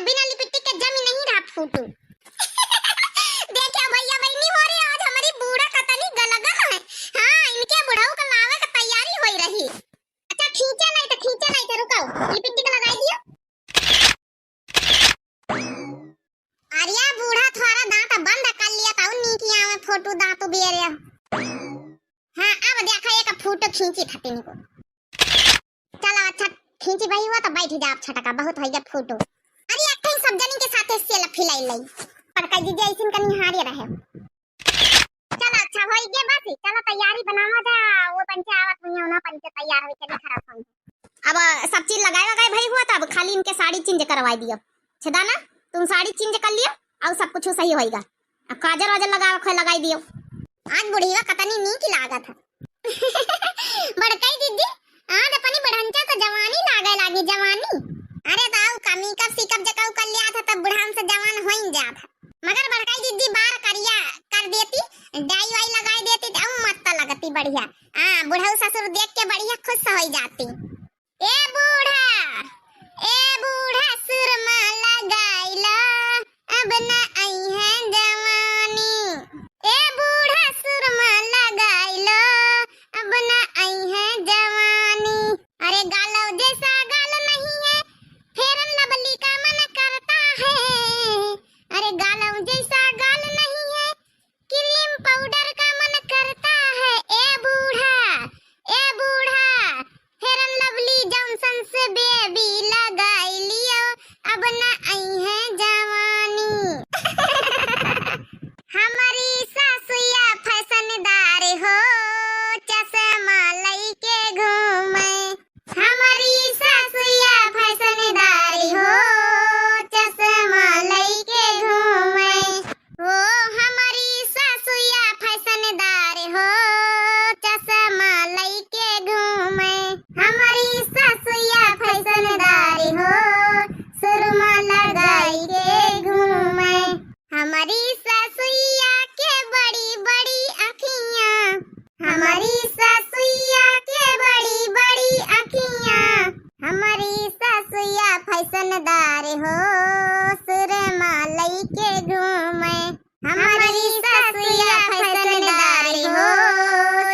बिना लिपस्टिक के जमी नहीं रहा फोटो। देखिए भैया बहनी हो रही आज हमारी बूढ़ा कतनी गलगल है। हां इनके बुढ़ाऊ का लावे का तैयारी होई रही। अच्छा खींचे नहीं तो रुकाओ लिपस्टिक लगाई दियो। अरे बूढ़ा थोड़ा दांत बंद कर लिया था नीकिया में फोटो दांत बेरिया। हां अब देखा एक फोटो खींची थती निको। चलो अच्छा खींची भाई हुआ तो बैठ जा आप छटका बहुत हो गया फोटो। अरे एक सब जनी के साथ सेल्फी लाई लाई पर कई दीजिए ऐसिन कनी हारे रहे। चलो अच्छा होई गे बस चलो तैयारी बनावा जा वो पंचावत हुई ना पंच तैयार होई के खराब होई। अब सब चीज लगाए गए भाई हुआ तब खाली इनके साड़ी चेंज करवाई दियो। छदा ना तुम साड़ी चेंज कर लियो और सब कुछ सही होएगा। अब काजल वाजल लगाई दियो। आज बुढ़िया कतनी नी की लागत है। बड़कई दीदी आज अपनी बढ़ंचा तो जवानी लागे जवानी। अरे दाऊ का मेकअप सीकअप जकाऊ कर लिया था तब बुढ़ान से जवान हो ही जाता। मगर बड़कई दीदी बार करिया कर देती डाई वाई लगा देती तो मस्त लगती बढ़िया। हां बुढ़ऊ ससुर देख के बढ़िया खुश हो जाती। ए बूढ़ा सुरमा लगाइला अब ना आई है जवानी। ए बूढ़ा सुरमा लगाइला अब ना आई है जवानी। अरे गालव जैसा गाल नहीं है फेरन लवली का मन करता है। अरे गालव जैसा गाल नहीं है क्रीम पाउडर का मन करता है। ए बूढ़ा फेरन लवली जॉनसन से बेबी लगाई लियो अब ना आई है जवानी। हमारी सासुया फैशनदार हो चश्मा लइके घूमे। हमारी सासुया फैशनदार हो चश्मा लइके घूमे। ओ हमारी सासुया फैशनदार हो चश्मा लइके घूमे। हमारी सासुया फैशनदार हो सुरमा लगाई के घूमे। हमारी सासुया के बड़ी बड़ी अखियां। हमारी सासुया के बड़ी बड़ी अखियां। हमारी सासुया फैशनदार हो सुरमा लइके घूमे। हमारी सासुया फैशनदार हो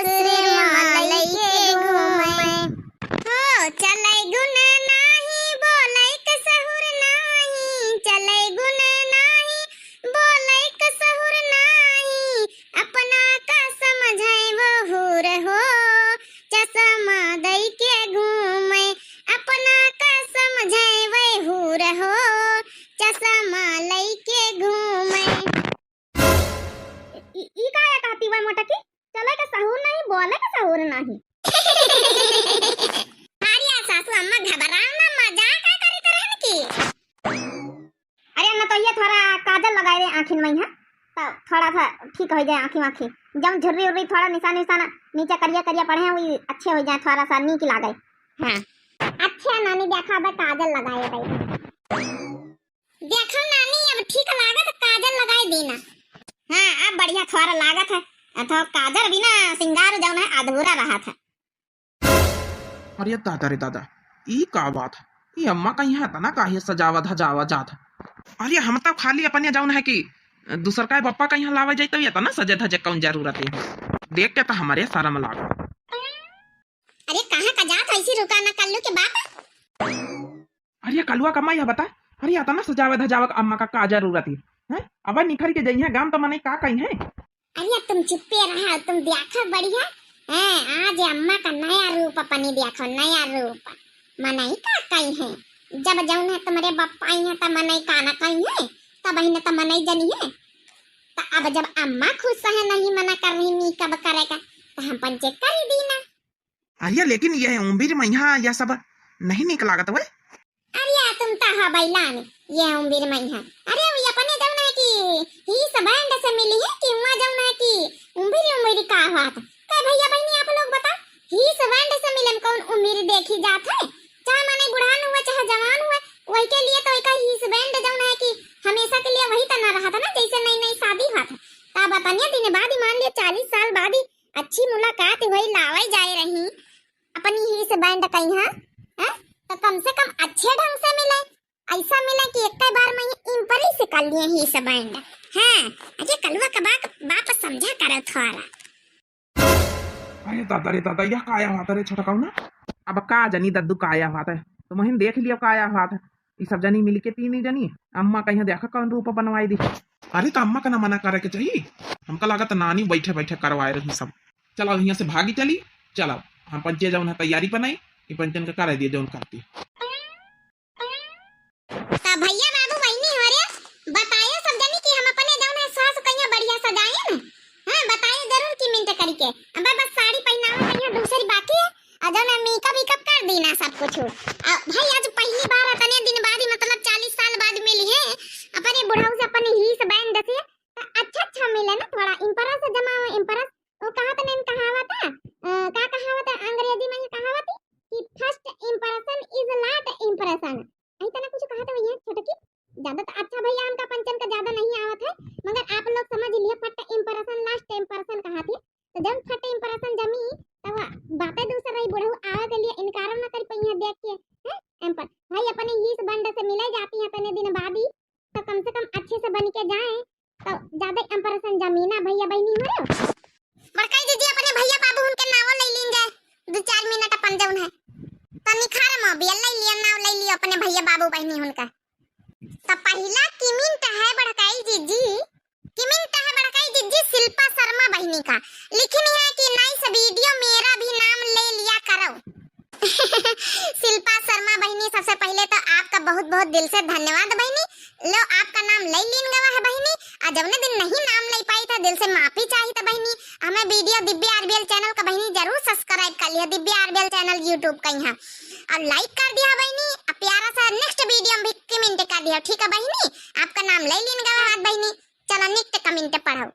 सुरमा लइके घूमे। हो चलै गुन नाही बोलै कसहुर नाही। चलै गुन नाही बोलै कसहुर नाही। अपना का समझै बहुर हो चश्मा दई के घूमे। अपना का समझै बहुर हो चश्मा लई के घूमे। ई काया कहती वै मोटा की चलै का सहूर नहीं बोलै का सहूर नहीं। अरे सासू अम्मा घबराओ ना मजाक का करत रहन की। अरे ना तो ये थोड़ा काजल लगाए दे आँखिन में है तो थोड़ा सा ठीक हो जाए आँखी जब झुर्री उर्री थोड़ा निशान नीचे करिया पड़े हैं वही अच्छे हो जाए थोड़ा सा नीक लागे। हाँ अच्छा नानी देखा अब काजल लगाए भाई। देखो नानी अब ठीक लागत काजल लगाई देना। हाँ अब बढ़िया थोड़ा लागत है अथवा काजल बिना सिंगार जौन है अधूरा रहा था। अरे दादा रे दादा ई का बात है ये अम्मा कहीं है तना काहे सजावत जात। अरे हम तो खाली अपन जाऊन है कि दूसर का पप्पा कहीं लावे जाते ये तना सजे धजे कौन जरूरत है देख के तो हमारे शर्म लाग। अरे कहां का जात ऐसी रुका ना कल्लू के बाप। अरे कलुआ कमाई है बता। अरे आता ना सजावे धजावे अम्मा का जरूरत है अब निखर के जइए गांव तो मने का कहीं है। अरे तुम चुप्पे रहा तुम देखो बढ़िया है आज अम्मा का नया रूप अपनी देखो नया रूप मनई का कहीं है। जब जाऊन है तुम्हारे बापा आई है तब मनई का ना कहीं है तब ही तो मनई जनी है। तो अब जब अम्मा खुश है नहीं मना कर रही नी कब करेगा तो हम पंचे कर ही दीना। अरे लेकिन ये उम्र में यहाँ यह सब नहीं निक लागत वे। अरे तुम तो हा बैलान ये उम्र में है। अरे वो अपने जाऊन है कि ही सब बैंड से मिली है कि वहां जाऊन है कि उम्र का हुआ था। कई भैया बहनी आप लोग बता ही सब बैंड से मिलन कौन उम्र देखी जात है चाहे माने बुढ़ान हुआ चाहे जवान हुआ वही के लिए तो एक ही सब बैंड जाऊन है कि हमेशा के लिए वही तना रहा था ना जैसे नई नई शादी हुआ था। तब बतानिया दिन बाद ही मान लिया 40 साल बाद ही अच्छी मुलाकात वही लावाई जाए रही अपनी ही से बैंड कहीं है तो कम से कम अच्छे ढंग से मिले ऐसा मिले कि एक कर लिए ही सब बैंड। हाँ अरे कलवा का बाप समझा कर थोड़ा। अरे दादा यह का आया हुआ था रे छोटा कौन ना। अब का जनी दद्दू का आया हुआ था तो महीन देख लियो का आया हुआ था। ये सब जनी मिल के तीन ही जनी अम्मा कहीं देखा कौन रूप बनवाई दी। अरे तो अम्मा का ना मना करे के चाहिए। हमका लगा तो नानी बैठे बैठे करवाए रही सब। चलो यहाँ से भागी चली। चलो हम पंचे जौन है तैयारी बनाई कि पंचन का करा दिए जौन करती। तो भैया बाबू बहनी हो रे बताइए सब जनी कि हम अपने जौन है सास कहिया बढ़िया सजाए ना। हां बताइए जरूर की मिनट करके। अब बस साड़ी पहनावा कहिया दूसरी बाकी है और जौन मेकअप कर दी ना सब कुछ। भाई आज पहली बार इतने दिन बाद ही मतलब 40 साल बाद मिली है अपने बुढ़ाऊ से अपने ही से बैंड दे अच्छा मिले ना थोड़ा इम्प्रेस जमा इम्प्रेस। वो कहा था नेम कहावत है का कहावत है अंग्रेजी में कहावत है कि first impression is not impression. ऐसा ना कुछ कहा था भैया छोटकी ज्यादा तो अच्छा भैया हमका पंचन का ज्यादा नहीं आवत है मगर आप लोग समझ लिए फर्स्ट इंप्रेशन लास्ट इंप्रेशन कहा थी। तो जब फर्स्ट इंप्रेशन जमी तब बातें दूसरा रही बुढ़ऊ आवे के लिए इनकार ना कर पहिया देख के हैं एम्पर भाई अपने ही इस बंड से मिले जाती है इतने दिन बाद ही तो कम से कम अच्छे से बन के जाए तो ज्यादा इंप्रेशन जमीना भैया बहनी हो रहे हो। बड़काई दीदी अपने भैया बाबू उनके नाव ले लीन जाए 2-4 मिनट अपन जौन है तो निखार में भी ले लिया नाव ले लियो अपने भैया बाबू बहनी उनका। तो पहला किमिंट है बड़काई जीजी किमिंट है बड़काई जीजी शिल्पा शर्मा बहनी का लिखनी है कि नाइस वीडियो मेरा भी नाम ले लिया करो। शिल्पा शर्मा बहनी सबसे पहले तो आपका बहुत बहुत दिल से धन्यवाद बहनी। लो आपका नाम ले लीन गवा है बहनी आज जब दिन नहीं नाम ले पाई था दिल से माफी चाहिए था बहनी। हमें वीडियो दिव्या आरबीएल चैनल का बहनी जरूर सब्सक्राइब कर लिया दिव्या आरबीएल चैनल यूट्यूब का यहाँ और लाइक कर दिया बहनी। अब प्यारा सा नेक्स्ट वीडियो में भी कमेंट कर दिया ठीक है बहनी। आपका नाम ले लीन गवा हाथ बहनी। चलो नेक्स्ट कमेंट पढ़ो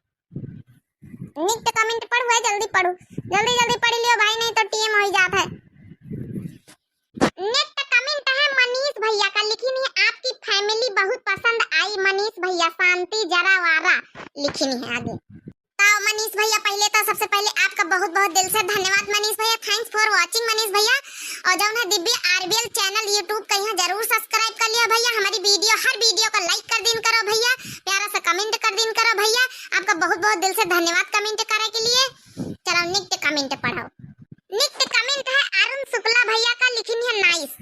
नेक्स्ट कमेंट पढ़ो है जल्दी पढ़ो जल्दी पढ़ लियो भाई नहीं तो टीम हो जाता है। नेक्स्ट कमेंट है मनीष भैया का लिखी है आपकी फैमिली बहुत पसंद आई मनीष भैया शांति जरावारा लिखी है आगे। तो मनीष भैया पहले तो सबसे पहले आपका बहुत बहुत दिल से धन्यवाद मनीष भैया थैंक्स फॉर वाचिंग मनीष भैया। और जौन है दिव्या आरबीएल चैनल यूट्यूब का यहाँ जरूर सब्सक्राइब कर लिया भैया। हमारी वीडियो हर वीडियो को लाइक कर दिन करो भैया प्यारा सा कमेंट कर दिन करो भैया। आपका बहुत बहुत दिल से धन्यवाद कमेंट करे के लिए। चलो नेक्स्ट कमेंट पढ़ो। नेक्स्ट कमेंट है अरुण शुक्ला भैया का लिखी है नाइस।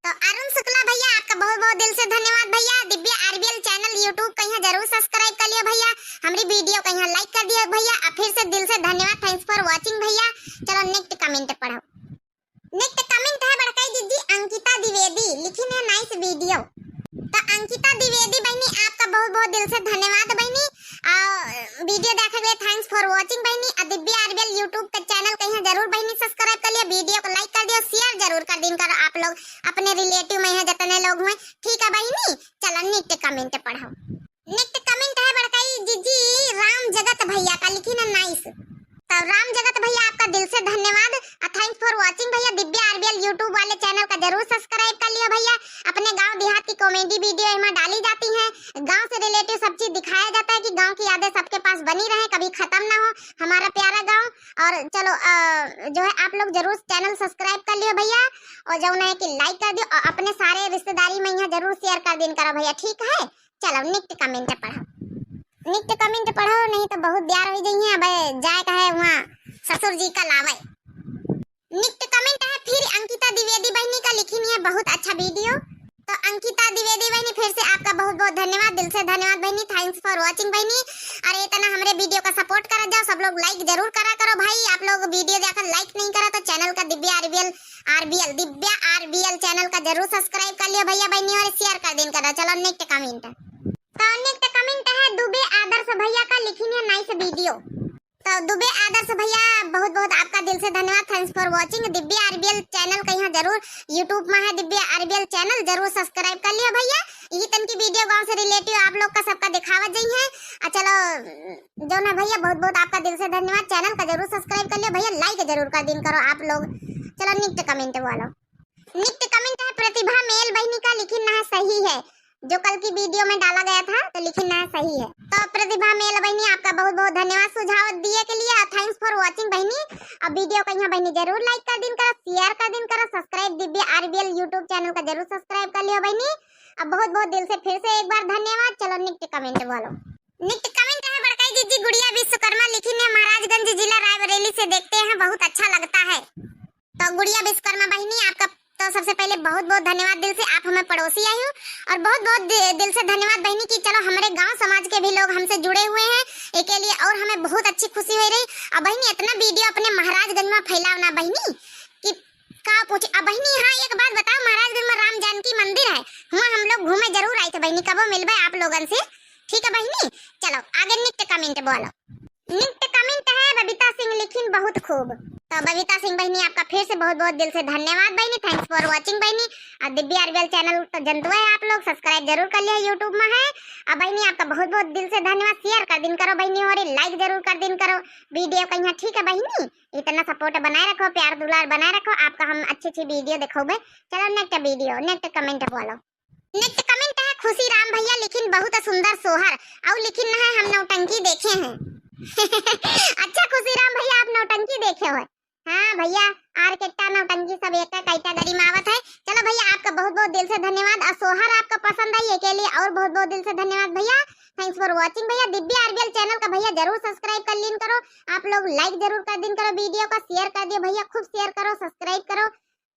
तो अरुण शुक्ला भैया आपका बहुत बहुत दिल से धन्यवाद भैया। दिव्या आरबीएल चैनल यूट्यूब का यहाँ जरूर सब्सक्राइब कर लिया भैया हमारी वीडियो का यहाँ लाइक कर दिया भैया। फिर से दिल से धन्यवाद थैंक्स फॉर वाचिंग भैया। चलो नेक्स्ट कमेंट पढ़ो। नेक्स्ट कमेंट है बड़काई दीदी अंकिता द्विवेदी लिखी है नाइस वीडियो। तो अंकिता द्विवेदी बहनी आपका बहुत बहुत दिल से धन्यवाद बहनी। वीडियो देखने के लिए थैंक्स फॉर वाचिंग बहनी। दिव्या आरबीएल यूट्यूब का चैनल का यहाँ जरूर बहनी सब्सक्राइब कर लिया वीडियो को लाइक कर दिया शेयर जरूर कर दिन करो आप लोग अपने रिलेटिव में है जितने लोग हुए ठीक है बहनी। चलो नेक्स्ट कमेंट पढ़ो। नेक्स्ट कमेंट है बड़काई जीजी राम जगत भैया का लिखी है नाइस। तो राम जगत भैया आपका दिल से धन्यवाद थैंक्स फॉर वाचिंग भैया। दिव्या आरबीएल यूट्यूब वाले चैनल का जरूर सब्सक्राइब कर लिया भैया। अपने गांव देहात की कॉमेडी वीडियो इसमें डाली जाती है गांव से रिलेटेड सब चीज दिखाया जाता है कि गांव की यादें सबके पास बनी रहे कभी खत्म ना हो हमारा प्यारा गांव। और चलो जो है आप लोग जरूर चैनल सब्सक्राइब कर लियो भैया और जो है कि लाइक कर दियो और अपने सारे रिश्तेदारी में यहाँ जरूर शेयर कर दिन करो भैया ठीक है। चलो नेक्स्ट कमेंट पढ़ो नेक्स्ट कमेंट पढ़ो नहीं तो बहुत देर हो गई है अब जाए का है वहाँ ससुर जी का लावे। नेक्स्ट कमेंट है फिर अंकिता द्विवेदी बहनी का लिखी है बहुत अच्छा वीडियो। तो अंकिता द्विवेदी बहनी फिर से आपका बहुत बहुत धन्यवाद दिल से धन्यवाद बहनी थैंक्स फॉर वाचिंग बहनी। अरे इतना हमारे वीडियो का सपोर्ट करा जाओ सब लोग लाइक जरूर करा करो भाई। आप लोग वीडियो देखकर लाइक नहीं करा तो चैनल का दिव्या आरबीएल चैनल का जरूर सब्सक्राइब कर लियो भैया बहनी और शेयर कर दिन करो। चलो नेक्स्ट कमेंट। तो नेक्स्ट कमेंट है दुबे आदर्श भैया का लिखी है नाइस वीडियो। तो दुबे आदर्श भैया बहुत बहुत आपका दिल से धन्यवाद thanks for watching. Divya RBL channel का यहाँ जरूर यूट्यूब में है दिव्या आरबीएल चैनल जरूर सब्सक्राइब कर लिया भैया। ये तन की वीडियो गांव से रिलेटिव आप लोग का सबका दिखावा जाई है। चलो जो ना भैया बहुत बहुत आपका दिल से धन्यवाद चैनल का जरूर सब्सक्राइब कर लिया भैया लाइक जरूर कर दिन करो आप लोग। चलो नेक्स्ट कमेंट वालो। नेक्स्ट कमेंट है प्रतिभा मेल बहनी का लिखी ना सही है जो कल की वीडियो में डाला गया था तो लिखना सही है। तो प्रतिभा मेल बहनी आपका बहुत बहुत धन्यवाद सुझाव दिए के लिए थैंक्स फॉर वाचिंग बहनी। अब वीडियो को यहाँ बहनी जरूर लाइक कर दिन करो शेयर कर दिन करो subscribe Divya RBL YouTube channel का जरूर सब्सक्राइब कर लियो बहनी। अब बहुत बहुत दिल से फिर से एक बार धन्यवाद। चलो नेक्स्ट कमेंट बोलो। नेक्स्ट कमेंट है बड़काई जी गुड़िया विश्वकर्मा लिखी ने महाराजगंज जिला रायबरेली से देखते हैं, बहुत अच्छा लगता है। तो गुड़िया विश्वकर्मा बहनी आपका तो सबसे पहले बहुत बहुत धन्यवाद दिल से, आप हमें पड़ोसी आई हो। और बहुत बहुत दिल से धन्यवाद बहनी कि चलो हमारे गांव समाज के भी लोग हमसे जुड़े हुए हैं एक लिए, और हमें बहुत अच्छी खुशी हो रही। अब बहनी इतना वीडियो अपने महाराजगंज में फैलाओ ना बहनी कि का पूछ। अब बहनी हाँ एक बात बताओ, महाराजगंज में राम जानकी मंदिर है, वहाँ हम लोग घूमे जरूर आए थे बहनी, कब मिलबे आप लोगन से, ठीक है बहनी। चलो आगे नेक्स्ट कमेंट बोलो। नेक्स्ट कमेंट है बबीता सिंह लिखिन बहुत खूब। तो बबीता सिंह बहनी आपका फिर से बहुत बहुत दिल से धन्यवाद बहनी, थैंक्स फॉर वाचिंग बहनी। और दिव्या आरबीएल चैनल तो जनता है आप लोग सब्सक्राइब जरूर कर लिया, यूट्यूब में है। अब बहनी आपका बहुत बहुत दिल से धन्यवाद, शेयर कर दिन करो बहनी और लाइक जरूर कर दिन करो वीडियो का यहाँ, ठीक है बहनी। इतना सपोर्ट बनाए रखो, प्यार दुलार बनाए रखो, आपका हम अच्छी अच्छी वीडियो दिखाओगे। चलो नेक्स्ट वीडियो नेक्स्ट कमेंट बोलो। नेक्स्ट कमेंट है खुशी राम भैया लिखिन बहुत सुंदर सोहर, और लिखिन है हम नौटंकी देखे हैं। अच्छा खुशी राम भैया आप नौटंकी देखे हो? हाँ भैया आर केटा नौटंकी सब एक कैटा गरी मावत है। चलो भैया आपका बहुत बहुत दिल से धन्यवाद। और सोहर आपका पसंद है के लिए और बहुत बहुत दिल से धन्यवाद भैया, थैंक्स फॉर वाचिंग भैया। दिव्या आरबीएल चैनल का भैया जरूर सब्सक्राइब कर लीन करो, आप लोग लाइक जरूर कर दिन करो, वीडियो का शेयर कर दियो भैया, खूब शेयर करो सब्सक्राइब करो।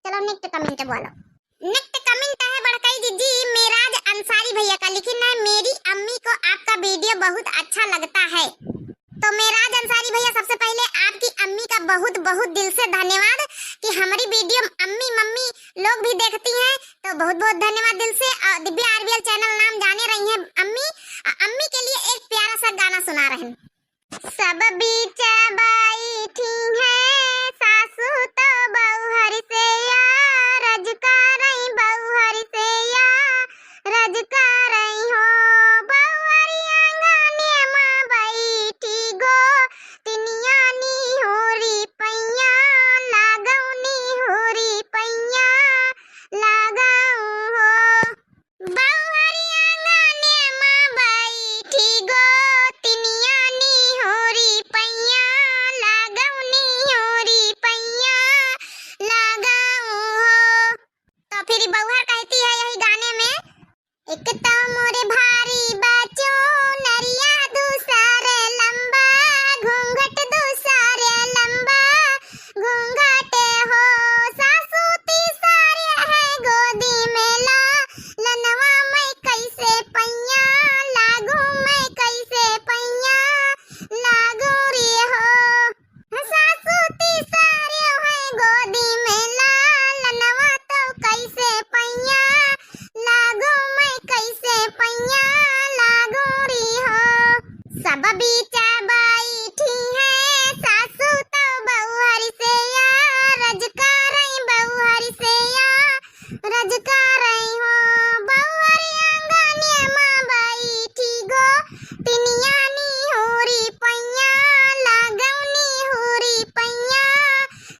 चलो नेक्स्ट कमेंट बोलो। नेक्स्ट कमेंट है बड़काई जी मेराज अंसारी भैया का लिखिन है मेरी अम्मी को आपका वीडियो बहुत अच्छा लगता है। तो मेराज अंसारी भैया सबसे पहले आपकी अम्मी का बहुत बहुत दिल से धन्यवाद कि हमारी वीडियो अम्मी मम्मी लोग भी देखती हैं, तो बहुत बहुत धन्यवाद दिल से। दिव्या आरबीएल चैनल नाम जाने रही हैं अम्मी। अम्मी के लिए एक प्यारा सा गाना सुना रहे हैं। सब बीच बैठी है सासू तो बहुहर से या रजकार बहुहर से या रजकार हो बहुहरी आंगने में बैठी गो तिनियानी होरी पैया लागौनी होरी पैया लगाऊ हो बहुहरी आंगने में बैठी गो तिनियानी होरी पैया लागौनी होरी पैया लगाऊ हो। तो फिर बहुहर कहती है यही गाने में, एक तो मोरे भारी बच्चो नरिया दूसरे लंबा घूंघट दूसरे लंबा घूंघट हो सासू तीसरे है गोदी में ला लनवा मैं कैसे पैया लागू मैं कैसे पैया लागू रे हो सासू तीसरे है गोदी में ला लनवा तो कैसे पैया लागू मैं कैसे पैया लागू री हो। सब बीच बैठी है